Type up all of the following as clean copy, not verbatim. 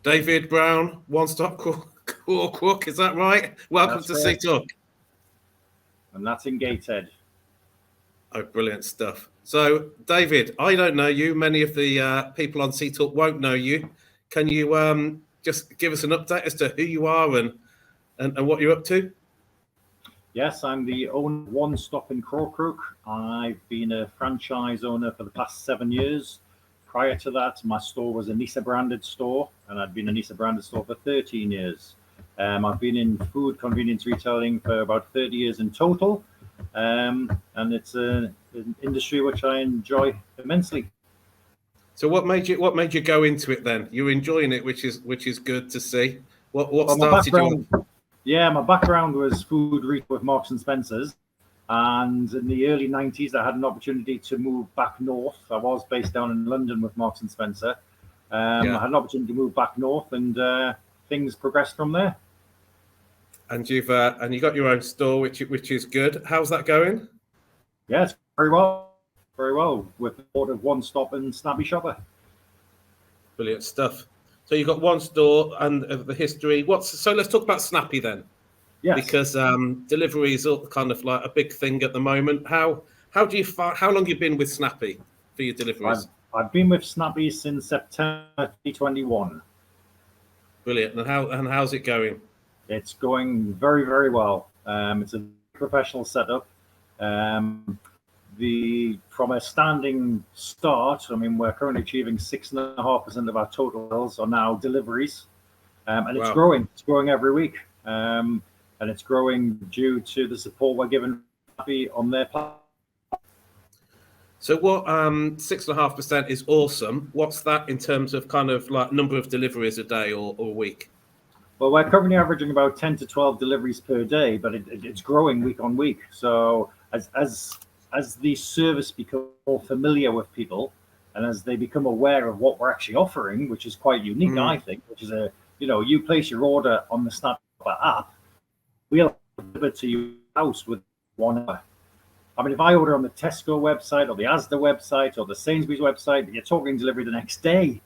David Brown, OneStop Crawcrook, is that right? Welcome That's to correct. Sea Talk. And that's in Gateshead. Oh, brilliant stuff. So, David, I don't know you. Many of the people on Sea Talk won't know you. Can you just give us an update as to who you are and what you're up to? Yes, I'm the owner of OneStop Crawcrook. I've been a franchise owner for the past 7 years. Prior to that, my store was a Nisa branded store, and I'd been a Nisa branded store for 13 years. I've been in food convenience retailing for about 30 years in total, and it's an industry which I enjoy immensely. So, what made you go into it then? You're enjoying it, which is good to see. What Well, started you? My background was food retail with Marks and Spencers, and in the early 90s, I had an opportunity to move back north. I was based down in London with Marks and Spencer. I had an opportunity to move back north, and things progressed from there. And you got your own store, which is good. How's that going? Yeah, it's very well with the board of OneStop and Snappy Shopper. Brilliant stuff. So you've got one store and the history. So let's talk about Snappy then. Yes. Because delivery is kind of like a big thing at the moment. How long you been with Snappy for your deliveries? I've been with Snappy since September 2021. Brilliant. And how's it going? It's going very, very well. It's a professional setup. From a standing start, I mean, we're currently achieving 6.5% of our total sales are now deliveries, and it's growing. It's growing every week, and it's growing due to the support we're giving on their platform. So what 6.5% is awesome. What's that in terms of kind of like number of deliveries a day or a week? Well, we're currently averaging about 10 to 12 deliveries per day, but it's growing week on week. So as the service becomes more familiar with people, and as they become aware of what we're actually offering, which is quite unique, I think, which is you place your order on the Snappy app, we'll deliver to your house with 1 hour. I mean, if I order on the Tesco website or the Asda website or the Sainsbury's website, you're talking delivery the next day.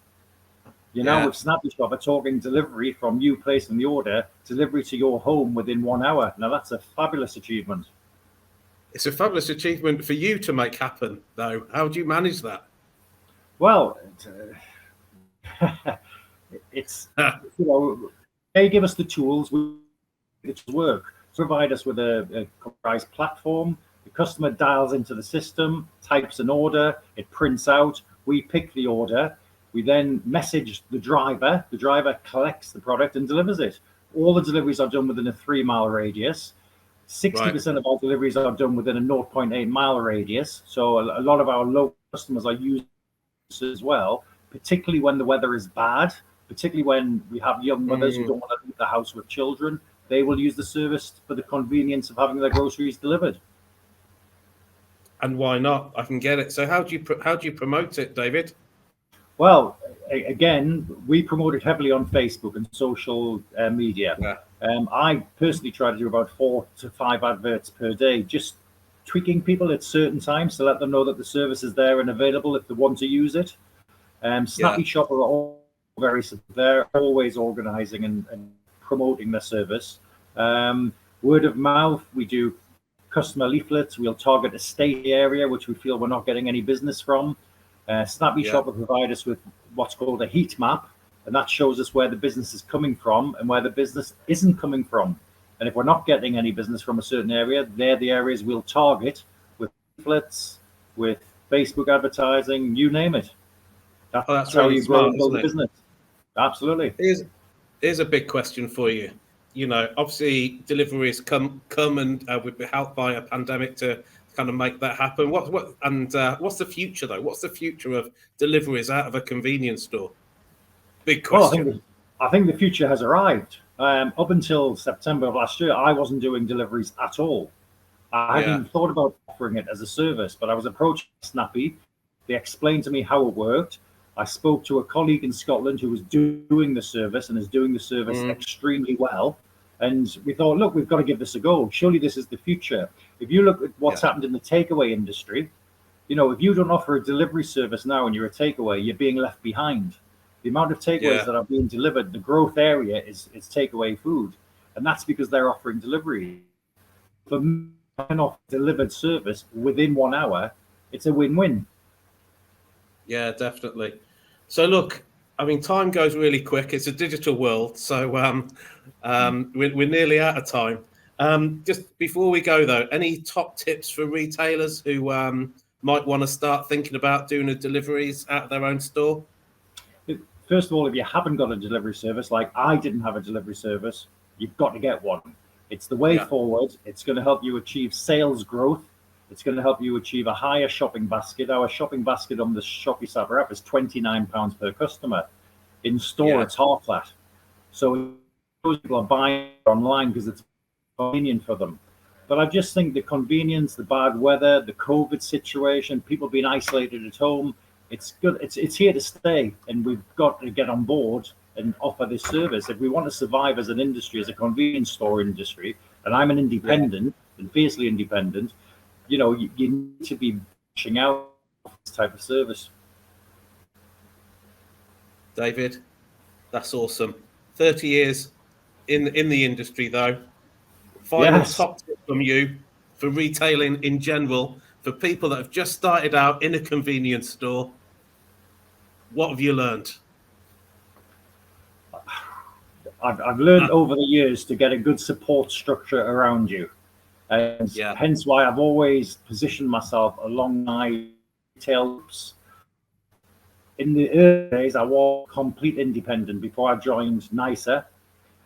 With Snappy Shopper, talking delivery from you placing the order, delivery to your home within 1 hour. Now, that's a fabulous achievement. It's a fabulous achievement for you to make happen, though. How do you manage that? Well, it's they give us the tools which work. Provide us with a computerized platform. The customer dials into the system, types an order, it prints out. We pick the order. We then message the driver. The driver collects the product and delivers it. All the deliveries are done within a 3-mile radius. 60% of our deliveries are done within a 0.8-mile radius. So a lot of our local customers are using this as well, particularly when the weather is bad, particularly when we have young mothers who don't want to leave the house with children. They will use the service for the convenience of having their groceries delivered. And why not? I can get it. So how do you promote it, David? Well, again, we promote it heavily on Facebook and social media. Yeah. I personally try to do about 4 to 5 adverts per day, just tweaking people at certain times to let them know that the service is there and available if they want to use it. Snappy Shopper are they're always organizing and promoting their service. Word of mouth, we do customer leaflets. We'll target a state area which we feel we're not getting any business from. Snappy Shopper provide us with what's called a heat map, and that shows us where the business is coming from and where the business isn't coming from. And if we're not getting any business from a certain area, they're the areas we'll target with leaflets, with Facebook advertising, you name it. That's how you grow the business. Absolutely. Here's a big question for you. Obviously deliveries come and we've been helped by a pandemic to kind of make that happen. What's the future though? What's the future of deliveries out of a convenience store? Big question. Well, I think the future has arrived. Up until September of last year, I wasn't doing deliveries at all. I hadn't even thought about offering it as a service, but I was approached by Snappy. They explained to me how it worked. I spoke to a colleague in Scotland who was doing the service and is doing the service extremely well. And we thought, look, we've got to give this a go. Surely this is the future. If you look at what's happened in the takeaway industry, if you don't offer a delivery service now and you're a takeaway, you're being left behind. The amount of takeaways that are being delivered, the growth area is takeaway food. And that's because they're offering delivery. For me, an off delivered service within 1 hour, it's a win-win. Yeah, definitely. So look, I mean, time goes really quick. It's a digital world, so we're nearly out of time. Just before we go, though, any top tips for retailers who might want to start thinking about doing the deliveries out of their own store? First of all, if you haven't got a delivery service, like I didn't have a delivery service, you've got to get one. It's the way forward. It's going to help you achieve sales growth. It's going to help you achieve a higher shopping basket. Our shopping basket on the Snappy Shopper app is £29 per customer. In store, it's half that. So those people are buying online because it's convenient for them. But I just think the convenience, the bad weather, the COVID situation, people being isolated at home, it's good. It's here to stay, and we've got to get on board and offer this service. If we want to survive as an industry, as a convenience store industry, and I'm an independent and fiercely independent, you need to be pushing out this type of service. David, that's awesome. 30 years in the industry, though. Final top tip from you for retailing in general, for people that have just started out in a convenience store. What have you learned? I've learned over the years to get a good support structure around you. And hence why I've always positioned myself along my retails. In the early days, I was complete independent before I joined NICA.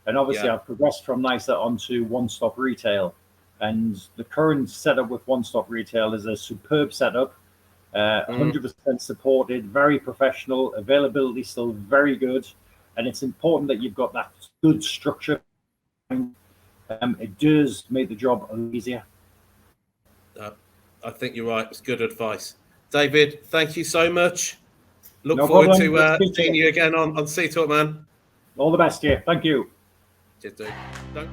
And obviously, I've progressed from NICA onto OneStop Retail. And the current setup with OneStop Retail is a superb setup, 100% supported, very professional, availability still very good. And it's important that you've got that good structure. It does make the job a little easier. I think you're right. It's good advice. David, thank you so much. Look forward to seeing you again on Sea Talk, man. All the best to you. Thank you. Cheers, dude.